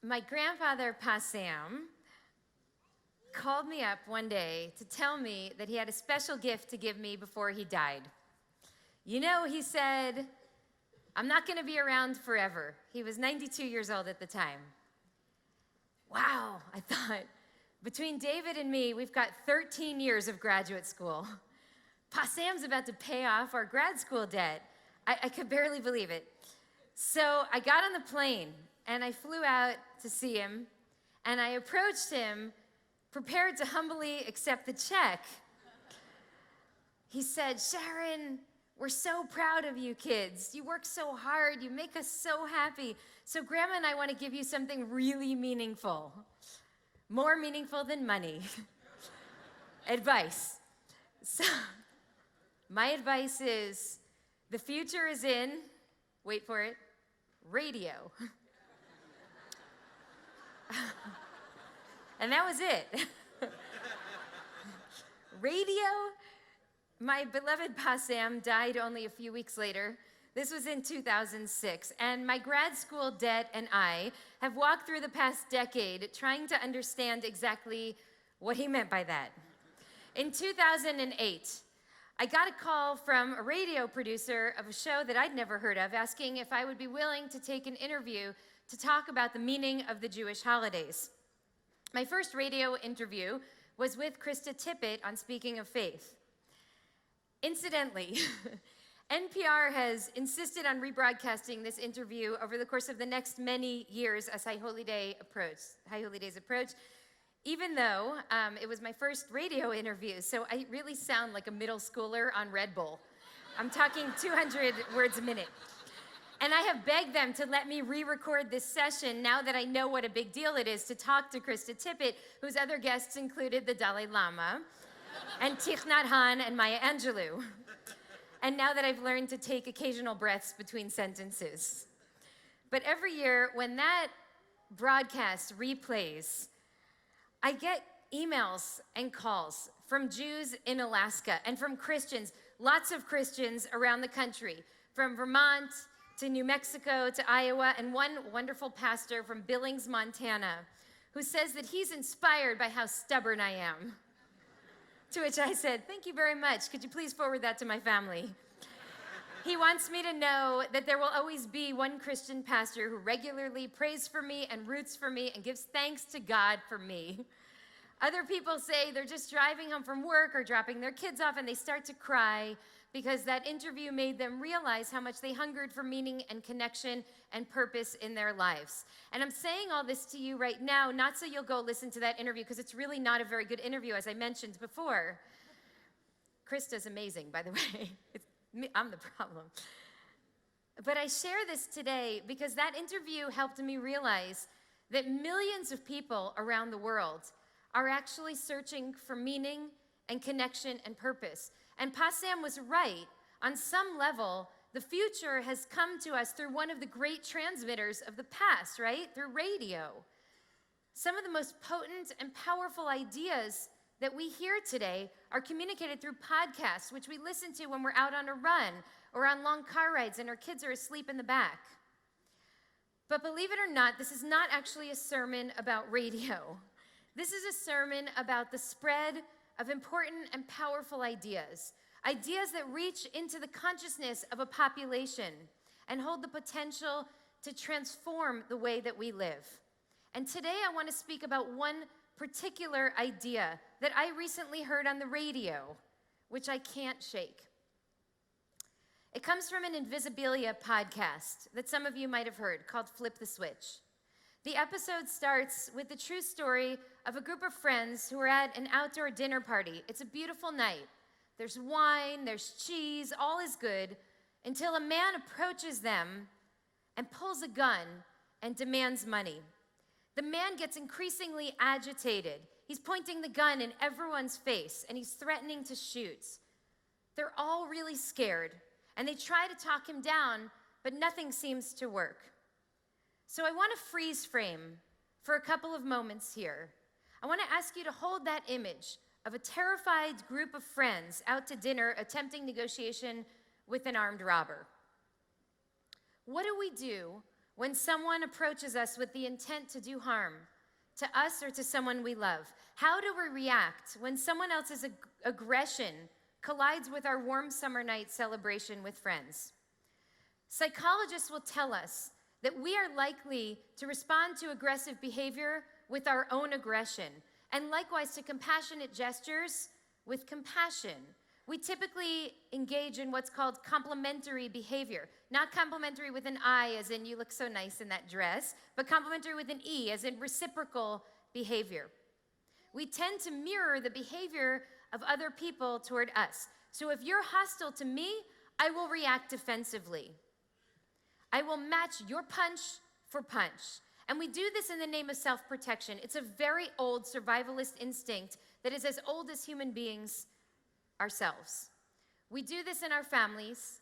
My grandfather, Pa Sam, called me up one day to tell me that he had a special gift to give me before he died. You know, he said, I'm not going to be around forever. He was 92 years old at the time. Wow, I thought, between David and me, we've got 13 years of graduate school. Pa Sam's about to pay off our grad school debt. I could barely believe it. So I got on the plane and I flew out to see him, and I approached him prepared to humbly accept the check. He said, Sharon, we're so proud of you kids. You work so hard. You make us so happy. So Grandma and I want to give you something really meaningful. More meaningful than money. Advice. So my advice is, the future is in, wait for it, radio. And that was it. Radio? My beloved Pa Sam died only a few weeks later. This was in 2006, and my grad school debt and I have walked through the past decade trying to understand exactly what he meant by that. In 2008, I got a call from a radio producer of a show that I'd never heard of, asking if I would be willing to take an interview to talk about the meaning of the Jewish holidays. My first radio interview was with Krista Tippett on Speaking of Faith. Incidentally, NPR has insisted on rebroadcasting this interview over the course of the next many years as High Holy Days approach, even though it was my first radio interview, so I really sound like a middle schooler on Red Bull. I'm talking 200 words a minute. And I have begged them to let me re-record this session now that I know what a big deal it is to talk to Krista Tippett, whose other guests included the Dalai Lama, and Thich Nhat Hanh and Maya Angelou. And now that I've learned to take occasional breaths between sentences. But every year, when that broadcast replays, I get emails and calls from Jews in Alaska and from Christians, lots of Christians around the country, from Vermont to New Mexico to Iowa, and one wonderful pastor from Billings, Montana, who says that he's inspired by how stubborn I am. To which I said, thank you very much. Could you please forward that to my family? He wants me to know that there will always be one Christian pastor who regularly prays for me and roots for me and gives thanks to God for me. Other people say they're just driving home from work or dropping their kids off and they start to cry because that interview made them realize how much they hungered for meaning and connection and purpose in their lives. And I'm saying all this to you right now, not so you'll go listen to that interview, because it's really not a very good interview, as I mentioned before. Krista's amazing, by the way. I'm the problem. But I share this today because that interview helped me realize that millions of people around the world are actually searching for meaning and connection and purpose. And Pa Sam was right. On some level, the future has come to us through one of the great transmitters of the past, right? Through radio. Some of the most potent and powerful ideas that we hear today are communicated through podcasts, which we listen to when we're out on a run or on long car rides and our kids are asleep in the back. But believe it or not, this is not actually a sermon about radio. This is a sermon about the spread of important and powerful ideas, ideas that reach into the consciousness of a population and hold the potential to transform the way that we live. And today I want to speak about one particular idea that I recently heard on the radio, which I can't shake. It comes from an Invisibilia podcast that some of you might have heard called Flip the Switch. The episode starts with the true story of a group of friends who are at an outdoor dinner party. It's a beautiful night. There's wine, there's cheese, all is good, until a man approaches them and pulls a gun and demands money. The man gets increasingly agitated. He's pointing the gun in everyone's face, and he's threatening to shoot. They're all really scared, and they try to talk him down, but nothing seems to work. So I want to freeze frame for a couple of moments here. I want to ask you to hold that image of a terrified group of friends out to dinner attempting negotiation with an armed robber. What do we do when someone approaches us with the intent to do harm to us or to someone we love? How do we react when someone else's aggression collides with our warm summer night celebration with friends? Psychologists will tell us that we are likely to respond to aggressive behavior with our own aggression, and likewise to compassionate gestures with compassion. We typically engage in what's called complementary behavior. Not complimentary with an I, as in you look so nice in that dress, but complementary with an E, as in reciprocal behavior. We tend to mirror the behavior of other people toward us. So if you're hostile to me, I will react defensively. I will match your punch for punch. And we do this in the name of self-protection. It's a very old survivalist instinct that is as old as human beings ourselves. We do this in our families.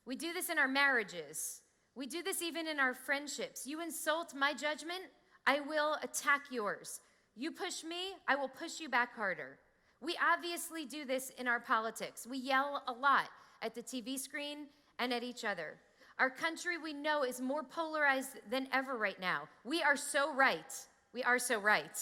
We do this in our marriages. We do this even in our friendships. You insult my judgment, I will attack yours. You push me, I will push you back harder. We obviously do this in our politics. We yell a lot at the TV screen and at each other. Our country, we know, is more polarized than ever right now. We are so right. We are so right.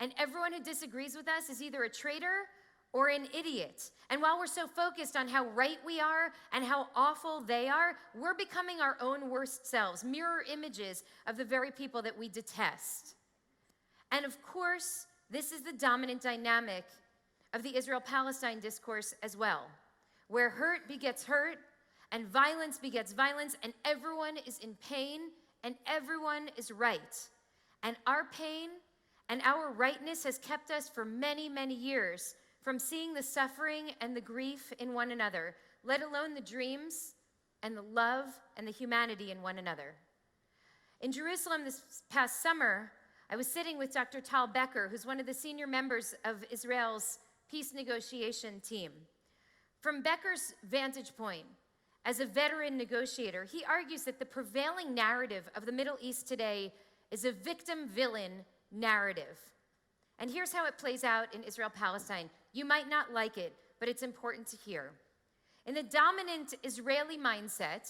And everyone who disagrees with us is either a traitor or an idiot. And while we're so focused on how right we are and how awful they are, we're becoming our own worst selves, mirror images of the very people that we detest. And of course, this is the dominant dynamic of the Israel-Palestine discourse as well, where hurt begets hurt, and violence begets violence, and everyone is in pain, and everyone is right. And our pain and our rightness has kept us for many, many years from seeing the suffering and the grief in one another, let alone the dreams and the love and the humanity in one another. In Jerusalem this past summer, I was sitting with Dr. Tal Becker, who's one of the senior members of Israel's peace negotiation team. From Becker's vantage point, as a veteran negotiator, he argues that the prevailing narrative of the Middle East today is a victim-villain narrative. And here's how it plays out in Israel-Palestine. You might not like it, but it's important to hear. In the dominant Israeli mindset,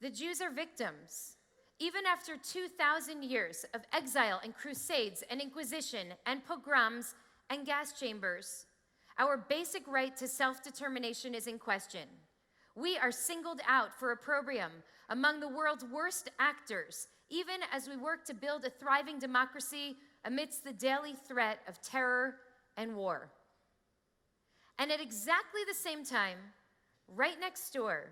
the Jews are victims. Even after 2,000 years of exile and crusades and inquisition and pogroms and gas chambers, our basic right to self-determination is in question. We are singled out for opprobrium among the world's worst actors, even as we work to build a thriving democracy amidst the daily threat of terror and war. And at exactly the same time, right next door,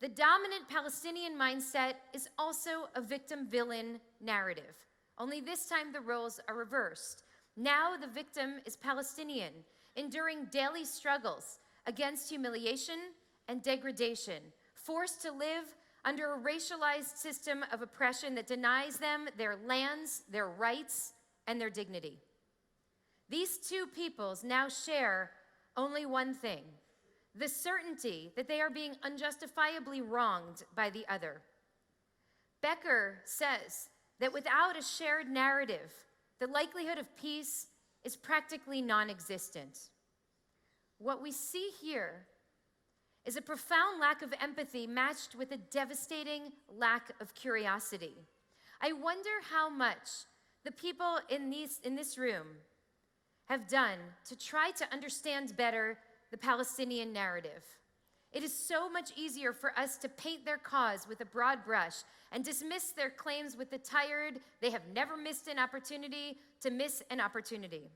the dominant Palestinian mindset is also a victim-villain narrative. Only this time the roles are reversed. Now the victim is Palestinian, enduring daily struggles against humiliation and degradation, forced to live under a racialized system of oppression that denies them their lands, their rights, and their dignity. These two peoples now share only one thing: the certainty that they are being unjustifiably wronged by the other. Becker says that without a shared narrative, the likelihood of peace is practically non-existent. What we see here is a profound lack of empathy matched with a devastating lack of curiosity. I wonder how much the people in this room have done to try to understand better the Palestinian narrative. It is so much easier for us to paint their cause with a broad brush and dismiss their claims with the tired, they have never missed an opportunity to miss an opportunity.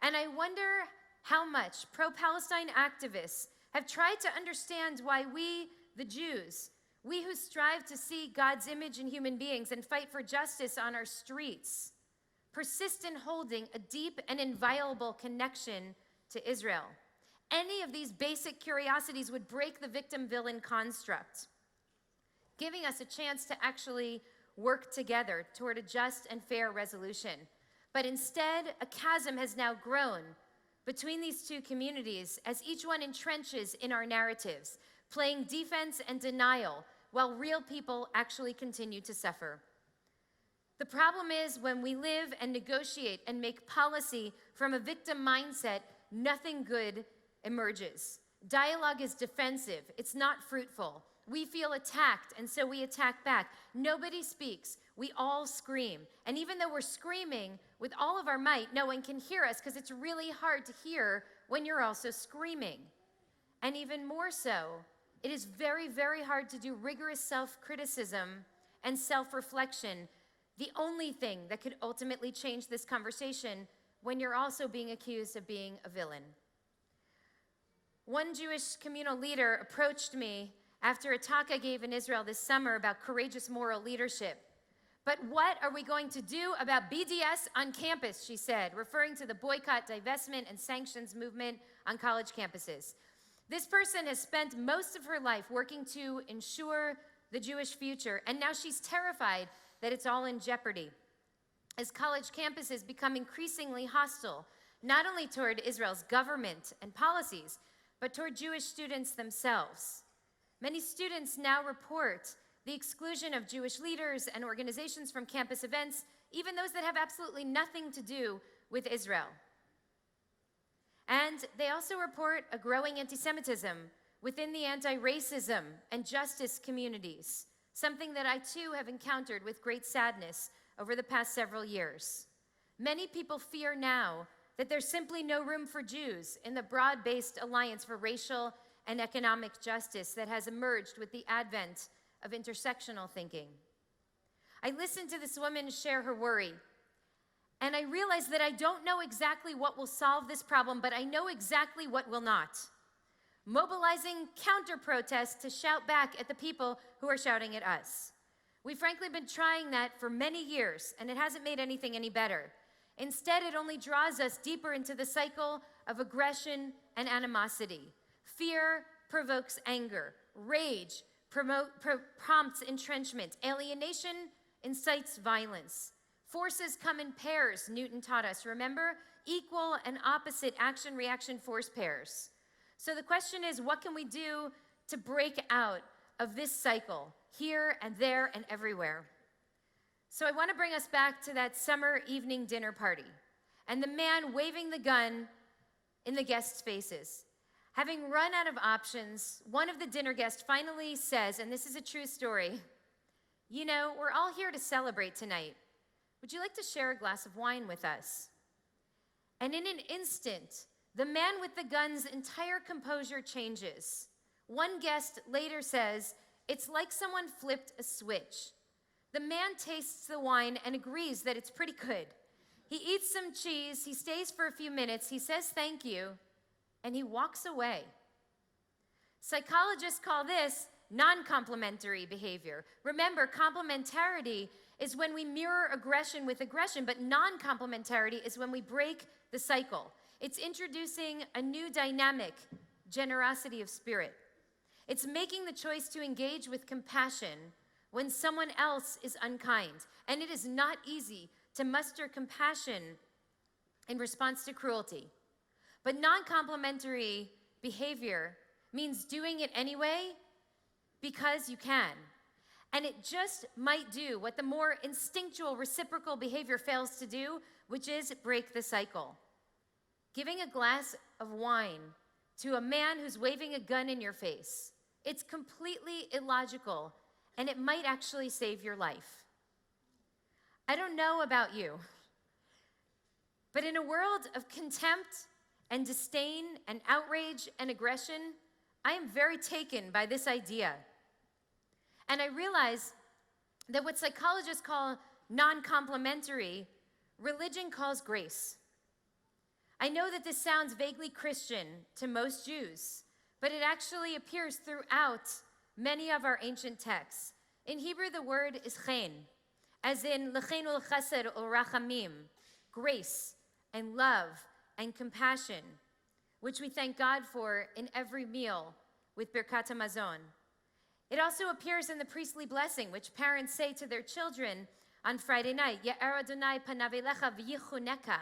And I wonder how much pro-Palestine activists have tried to understand why we, the Jews, we who strive to see God's image in human beings and fight for justice on our streets, persist in holding a deep and inviolable connection to Israel. Any of these basic curiosities would break the victim-villain construct, giving us a chance to actually work together toward a just and fair resolution. But instead, a chasm has now grown between these two communities as each one entrenches in our narratives, playing defense and denial while real people actually continue to suffer. The problem is when we live and negotiate and make policy from a victim mindset, nothing good emerges. Dialogue is defensive. It's not fruitful. we feel attacked, and so we attack back. Nobody speaks. We all scream. And even though we're screaming with all of our might, no one can hear us because it's really hard to hear when you're also screaming. And even more so, it is very, very hard to do rigorous self-criticism and self-reflection, the only thing that could ultimately change this conversation when you're also being accused of being a villain. One Jewish communal leader approached me after a talk I gave in Israel this summer about courageous moral leadership. But what are we going to do about BDS on campus, she said, referring to the boycott, divestment, and sanctions movement on college campuses. This person has spent most of her life working to ensure the Jewish future, and now she's terrified that it's all in jeopardy as college campuses become increasingly hostile, not only toward Israel's government and policies, but toward Jewish students themselves. Many students now report the exclusion of Jewish leaders and organizations from campus events, even those that have absolutely nothing to do with Israel. And they also report a growing anti-Semitism within the anti-racism and justice communities, something that I too have encountered with great sadness over the past several years. Many people fear now that there's simply no room for Jews in the broad-based alliance for racial and economic justice that has emerged with the advent of intersectional thinking. I listened to this woman share her worry, and I realized that I don't know exactly what will solve this problem, but I know exactly what will not. Mobilizing counter-protests to shout back at the people who are shouting at us. We've frankly been trying that for many years, and it hasn't made anything any better. Instead, it only draws us deeper into the cycle of aggression and animosity. Fear provokes anger. Rage prompts entrenchment. Alienation incites violence. Forces come in pairs, Newton taught us. Remember? Equal and opposite action-reaction force pairs. So the question is, what can we do to break out of this cycle, here and there and everywhere? So I want to bring us back to that summer evening dinner party and the man waving the gun in the guests' faces. Having run out of options, one of the dinner guests finally says, and this is a true story, "You know, we're all here to celebrate tonight. Would you like to share a glass of wine with us?" And in an instant, the man with the gun's entire composure changes. One guest later says, "It's like someone flipped a switch." The man tastes the wine and agrees that it's pretty good. He eats some cheese, he stays for a few minutes, he says thank you, and he walks away. Psychologists call this non-complementary behavior. Remember, complementarity is when we mirror aggression with aggression, but non-complementarity is when we break the cycle. It's introducing a new dynamic, generosity of spirit. It's making the choice to engage with compassion when someone else is unkind. And it is not easy to muster compassion in response to cruelty. But non-complementary behavior means doing it anyway because you can. And it just might do what the more instinctual reciprocal behavior fails to do, which is break the cycle. Giving a glass of wine to a man who's waving a gun in your face, it's completely illogical, and it might actually save your life. I don't know about you, but in a world of contempt and disdain and outrage and aggression, I am very taken by this idea. And I realize that what psychologists call non-complementary, religion calls grace. I know that this sounds vaguely Christian to most Jews, but it actually appears throughout many of our ancient texts. In Hebrew, the word is chen, as in lechenul chesed ul rachamim, grace and love and compassion, which we thank God for in every meal with Birkat HaMazon. It also appears in the priestly blessing, which parents say to their children on Friday night, Ya'er Adonai panav elecha v'yichuneka.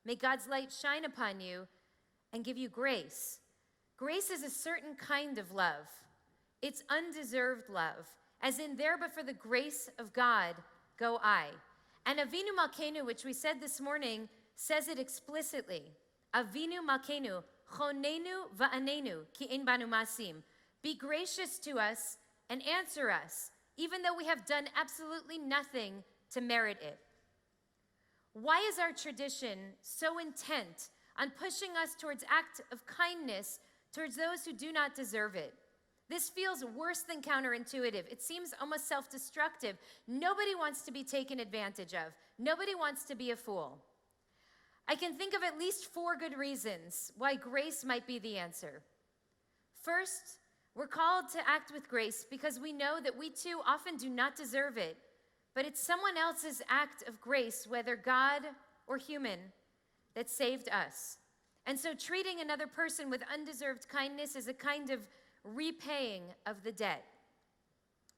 May God's light shine upon you and give you grace. Grace is a certain kind of love. It's undeserved love, as in there but for the grace of God go I. And Avinu Malkeinu, which we said this morning, says it explicitly. Avinu Malkeinu, chonenu va'anenu, ki ein banu masim. Be gracious to us and answer us, even though we have done absolutely nothing to merit it? Why is our tradition so intent on pushing us towards acts of kindness towards those who do not deserve it? This feels worse than counterintuitive. It seems almost self-destructive. Nobody wants to be taken advantage of. Nobody wants to be a fool. I can think of at least 4 good reasons why grace might be the answer. First, we're called to act with grace because we know that we too often do not deserve it, but it's someone else's act of grace, whether God or human, that saved us. And so treating another person with undeserved kindness is a kind of repaying of the debt.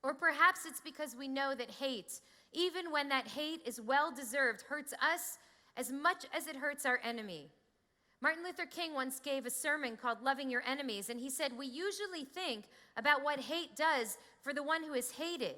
Or perhaps it's because we know that hate, even when that hate is well-deserved, hurts us as much as it hurts our enemy. Martin Luther King once gave a sermon called Loving Your Enemies, and he said, we usually think about what hate does for the one who is hated.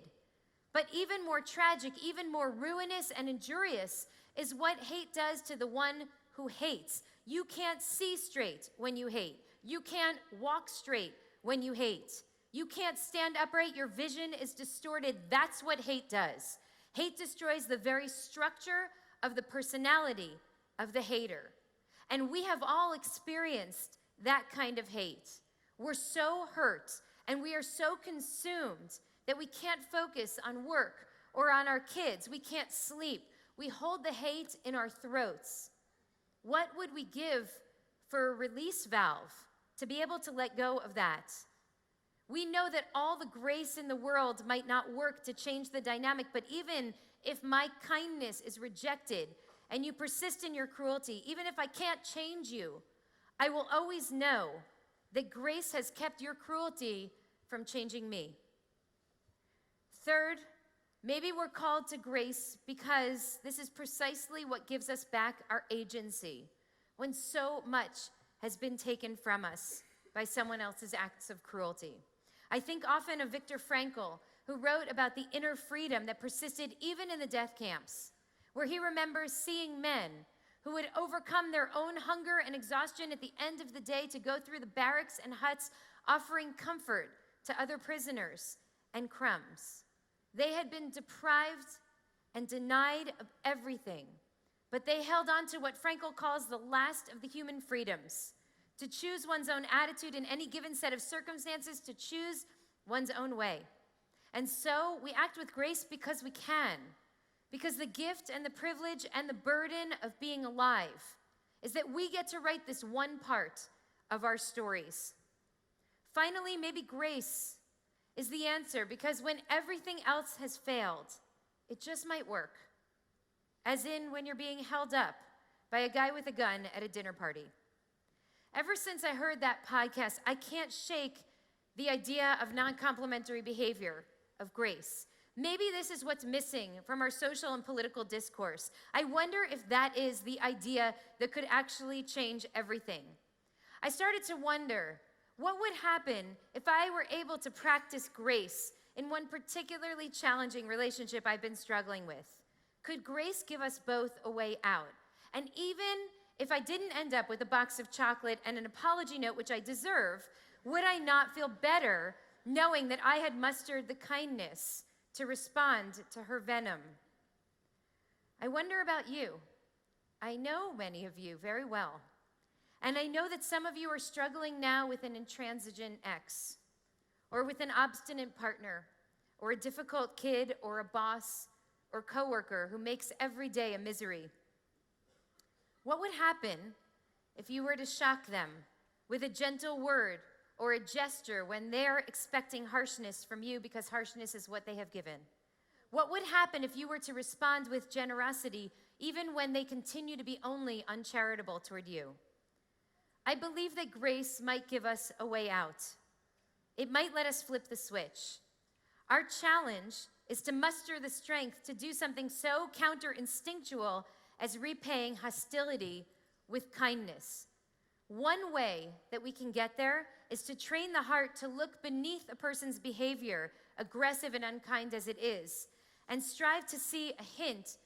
But even more tragic, even more ruinous and injurious is what hate does to the one who hates. You can't see straight when you hate. You can't walk straight when you hate. You can't stand upright. Your vision is distorted. That's what hate does. Hate destroys the very structure of the personality of the hater. And we have all experienced that kind of hate. We're so hurt and we are so consumed that we can't focus on work or on our kids. We can't sleep. We hold the hate in our throats. What would we give for a release valve to be able to let go of that? We know that all the grace in the world might not work to change the dynamic, but even if my kindness is rejected and you persist in your cruelty, even if I can't change you, I will always know that grace has kept your cruelty from changing me. Third, maybe we're called to grace because this is precisely what gives us back our agency when so much has been taken from us by someone else's acts of cruelty. I think often of Viktor Frankl, who wrote about the inner freedom that persisted even in the death camps, where he remembers seeing men who would overcome their own hunger and exhaustion at the end of the day to go through the barracks and huts, offering comfort to other prisoners and crumbs. They had been deprived and denied of everything, but they held on to what Frankl calls the last of the human freedoms, to choose one's own attitude in any given set of circumstances, to choose one's own way. And so we act with grace because we can, because the gift and the privilege and the burden of being alive is that we get to write this one part of our stories. Finally, maybe grace is the answer, because when everything else has failed, it just might work. As in when you're being held up by a guy with a gun at a dinner party. Ever since I heard that podcast, I can't shake the idea of non-complementary behavior, of grace. Maybe this is what's missing from our social and political discourse. I wonder if that is the idea that could actually change everything. I started to wonder, what would happen if I were able to practice grace in one particularly challenging relationship I've been struggling with? Could grace give us both a way out? And even if I didn't end up with a box of chocolate and an apology note, which I deserve, would I not feel better knowing that I had mustered the kindness to respond to her venom? I wonder about you. I know many of you very well. And I know that some of you are struggling now with an intransigent ex, or with an obstinate partner, or a difficult kid, or a boss, or coworker who makes every day a misery. What would happen if you were to shock them with a gentle word or a gesture when they're expecting harshness from you because harshness is what they have given? What would happen if you were to respond with generosity even when they continue to be only uncharitable toward you? I believe that grace might give us a way out. It might let us flip the switch. Our challenge is to muster the strength to do something so counter-instinctual as repaying hostility with kindness. One way that we can get there is to train the heart to look beneath a person's behavior, aggressive and unkind as it is, and strive to see a hint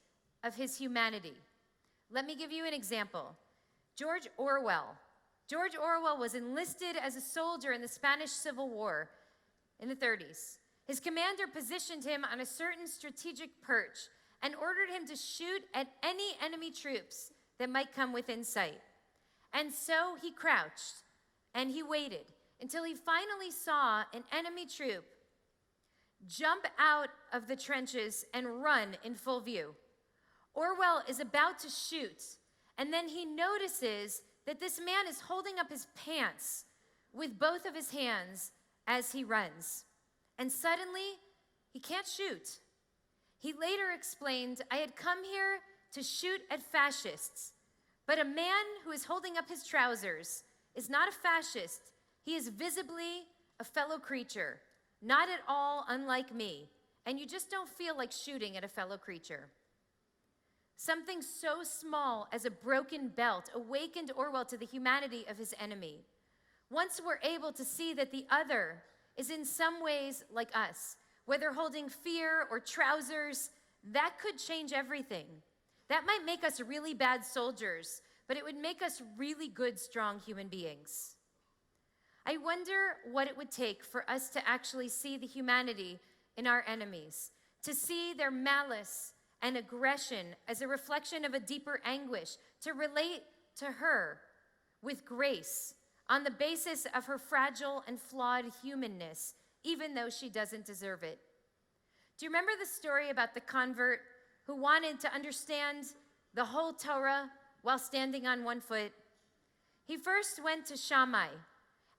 of his humanity. Let me give you an example. George Orwell was enlisted as a soldier in the Spanish Civil War in the 30s. His commander positioned him on a certain strategic perch and ordered him to shoot at any enemy troops that might come within sight. And so he crouched and he waited until he finally saw an enemy troop jump out of the trenches and run in full view. Orwell is about to shoot, and then he notices that this man is holding up his pants with both of his hands as he runs. And suddenly, he can't shoot. He later explained, "I had come here to shoot at fascists, but a man who is holding up his trousers is not a fascist. He is visibly a fellow creature, not at all unlike me, and you just don't feel like shooting at a fellow creature." Something so small as a broken belt awakened Orwell to the humanity of his enemy. Once we're able to see that the other is in some ways like us, whether holding fear or trousers, that could change everything. That might make us really bad soldiers, but it would make us really good, strong human beings. I wonder what it would take for us to actually see the humanity in our enemies, to see their malice and aggression as a reflection of a deeper anguish, to relate to her with grace on the basis of her fragile and flawed humanness, even though she doesn't deserve it. Do you remember the story about the convert who wanted to understand the whole Torah while standing on one foot? He first went to Shammai,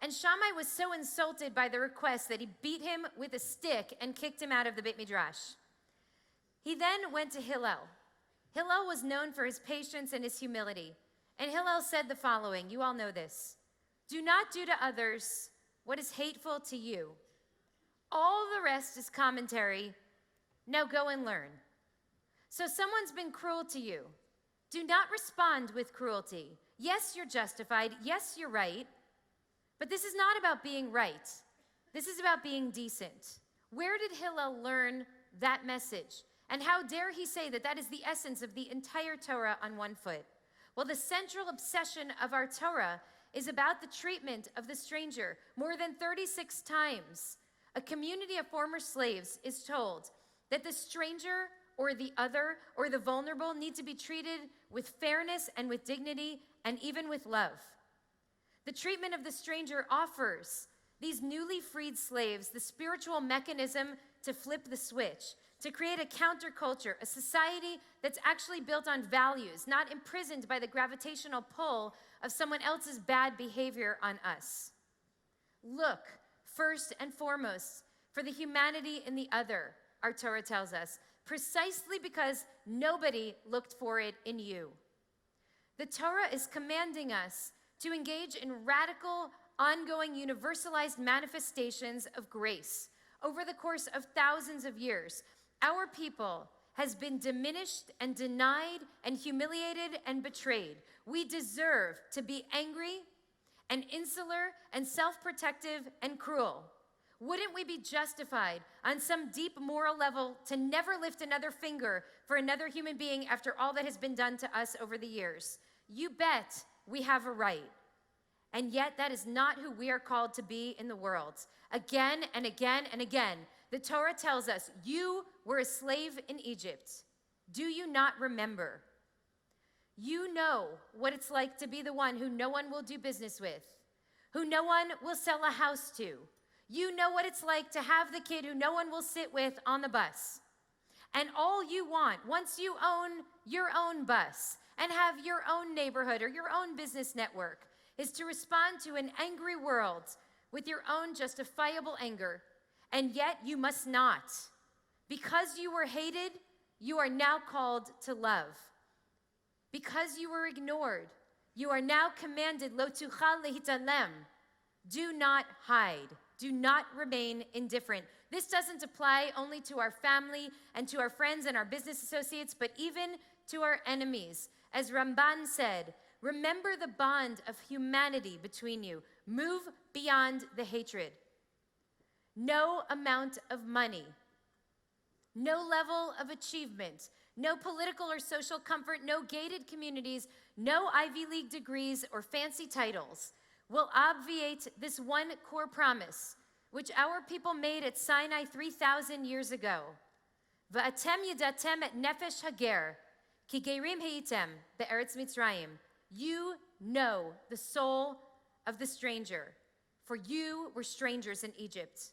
and Shammai was so insulted by the request that he beat him with a stick and kicked him out of the Beit Midrash. He then went to Hillel. Hillel was known for his patience and his humility, and Hillel said the following, you all know this: "Do not do to others what is hateful to you. All the rest is commentary. Now go and learn." So someone's been cruel to you. Do not respond with cruelty. Yes, you're justified. Yes, you're right. But this is not about being right. This is about being decent. Where did Hillel learn that message? And how dare he say that that is the essence of the entire Torah on one foot? Well, the central obsession of our Torah is about the treatment of the stranger. More than 36 times, a community of former slaves is told that the stranger or the other or the vulnerable need to be treated with fairness and with dignity and even with love. The treatment of the stranger offers these newly freed slaves the spiritual mechanism to flip the switch, to create a counterculture, a society that's actually built on values, not imprisoned by the gravitational pull of someone else's bad behavior on us. Look, first and foremost, for the humanity in the other, our Torah tells us, precisely because nobody looked for it in you. The Torah is commanding us to engage in radical, ongoing, universalized manifestations of grace. Over the course of thousands of years, our people has been diminished and denied and humiliated and betrayed. We deserve to be angry and insular and self-protective and cruel. Wouldn't we be justified on some deep moral level to never lift another finger for another human being after all that has been done to us over the years? You bet we have a right. And yet that is not who we are called to be in the world. Again and again and again, the Torah tells us, you were a slave in Egypt. Do you not remember? You know what it's like to be the one who no one will do business with, who no one will sell a house to. You know what it's like to have the kid who no one will sit with on the bus. And all you want, once you own your own bus and have your own neighborhood or your own business network, is to respond to an angry world with your own justifiable anger. And yet you must not. Because you were hated, you are now called to love. Because you were ignored, you are now commanded, lo tuchal lehitalem. Do not hide. Do not remain indifferent. This doesn't apply only to our family and to our friends and our business associates, but even to our enemies. As Ramban said, remember the bond of humanity between you. Move beyond the hatred. No amount of money, no level of achievement, no political or social comfort, no gated communities, no Ivy League degrees or fancy titles will obviate this one core promise, which our people made at Sinai 3,000 years ago. Va'atem yadatem et nefesh hager, ki gerim heitem be'eretz Mitzrayim. You know the soul of the stranger, for you were strangers in Egypt.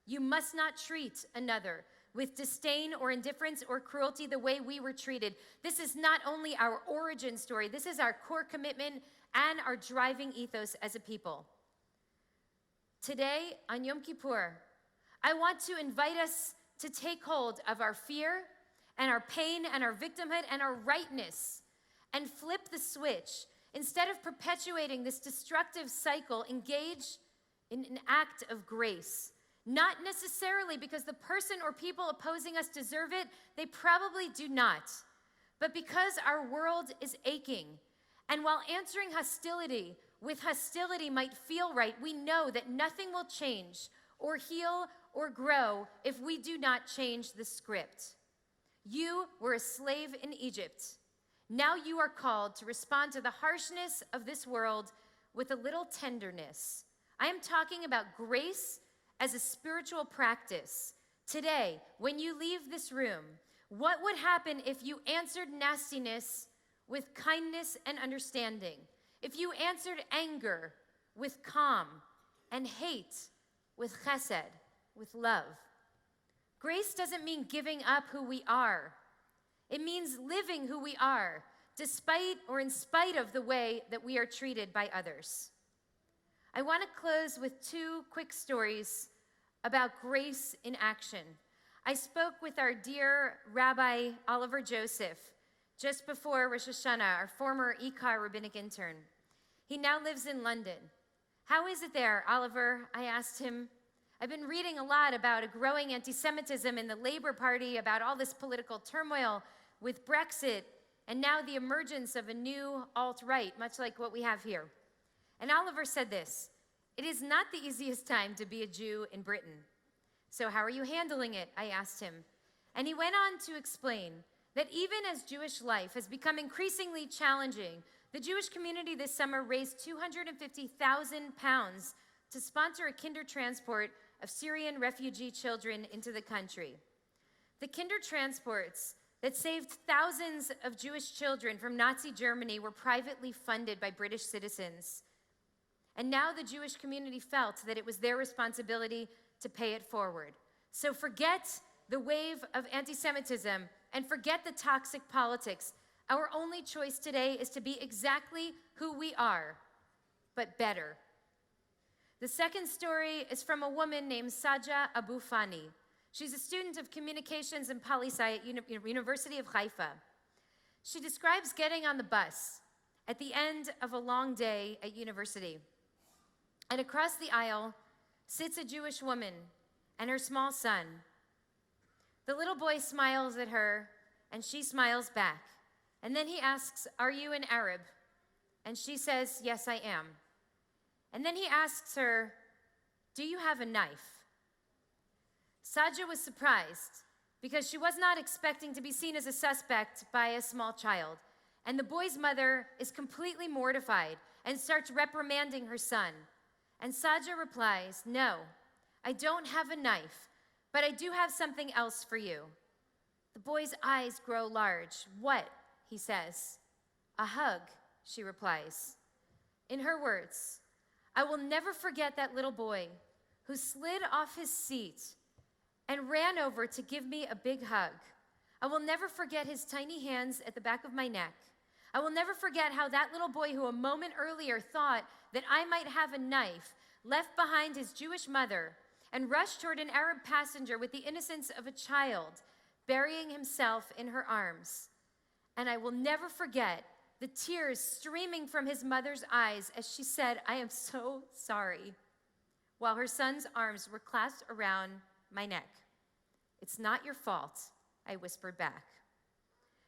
You must not treat another with disdain or indifference or cruelty the way we were treated. This is not only our origin story, this is our core commitment and our driving ethos as a people. Today, on Yom Kippur, I want to invite us to take hold of our fear and our pain and our victimhood and our rightness and flip the switch. Instead of perpetuating this destructive cycle, engage in an act of grace. Not necessarily because the person or people opposing us deserve it, they probably do not, but because our world is aching. And while answering hostility with hostility might feel right, we know that nothing will change or heal or grow if we do not change the script. You were a slave in Egypt. Now you are called to respond to the harshness of this world with a little tenderness. I am talking about grace as a spiritual practice. Today, when you leave this room, what would happen if you answered nastiness with kindness and understanding? If you answered anger with calm and hate with chesed, with love? Grace doesn't mean giving up who we are. It means living who we are, despite or in spite of the way that we are treated by others. I want to close with two quick stories about grace in action. I spoke with our dear Rabbi Oliver Joseph just before Rosh Hashanah, our former IKAR rabbinic intern. He now lives in London. How is it there, Oliver? I asked him. I've been reading a lot about a growing anti-Semitism in the Labour Party, about all this political turmoil with Brexit, and now the emergence of a new alt-right, much like what we have here. And Oliver said this: "It is not the easiest time to be a Jew in Britain." "So how are you handling it?" I asked him. And he went on to explain that even as Jewish life has become increasingly challenging, the Jewish community this summer raised 250,000 pounds to sponsor a kinder transport of Syrian refugee children into the country. The kinder transports that saved thousands of Jewish children from Nazi Germany were privately funded by British citizens. And now the Jewish community felt that it was their responsibility to pay it forward. So forget the wave of anti-Semitism and forget the toxic politics. Our only choice today is to be exactly who we are, but better. The second story is from a woman named Saja Abu Fani. She's a student of communications and poli-sci at University of Haifa. She describes getting on the bus at the end of a long day at university. And across the aisle sits a Jewish woman and her small son. The little boy smiles at her, and she smiles back. And then he asks, "Are you an Arab?" And she says, "Yes, I am." And then he asks her, "Do you have a knife?" Saja was surprised because she was not expecting to be seen as a suspect by a small child. And the boy's mother is completely mortified and starts reprimanding her son. And Saja replies, "No, I don't have a knife, but I do have something else for you." The boy's eyes grow large. "What?" he says. "A hug," she replies. In her words, "I will never forget that little boy who slid off his seat and ran over to give me a big hug. I will never forget his tiny hands at the back of my neck. I will never forget how that little boy who a moment earlier thought that I might have a knife left behind his Jewish mother and rushed toward an Arab passenger with the innocence of a child, burying himself in her arms. And I will never forget the tears streaming from his mother's eyes as she said, 'I am so sorry,' while her son's arms were clasped around my neck. 'It's not your fault,' I whispered back."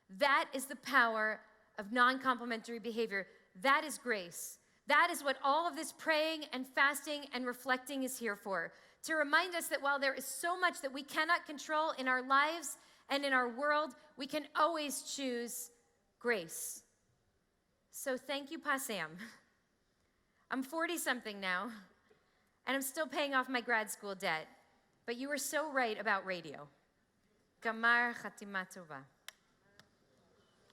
That is the power of non-complementary behavior. That is grace. That is what all of this praying and fasting and reflecting is here for, to remind us that while there is so much that we cannot control in our lives and in our world, we can always choose grace. So thank you, Pasam. I'm 40-something now. And I'm still paying off my grad school debt. But you were so right about radio. Gamar Chatima Tova.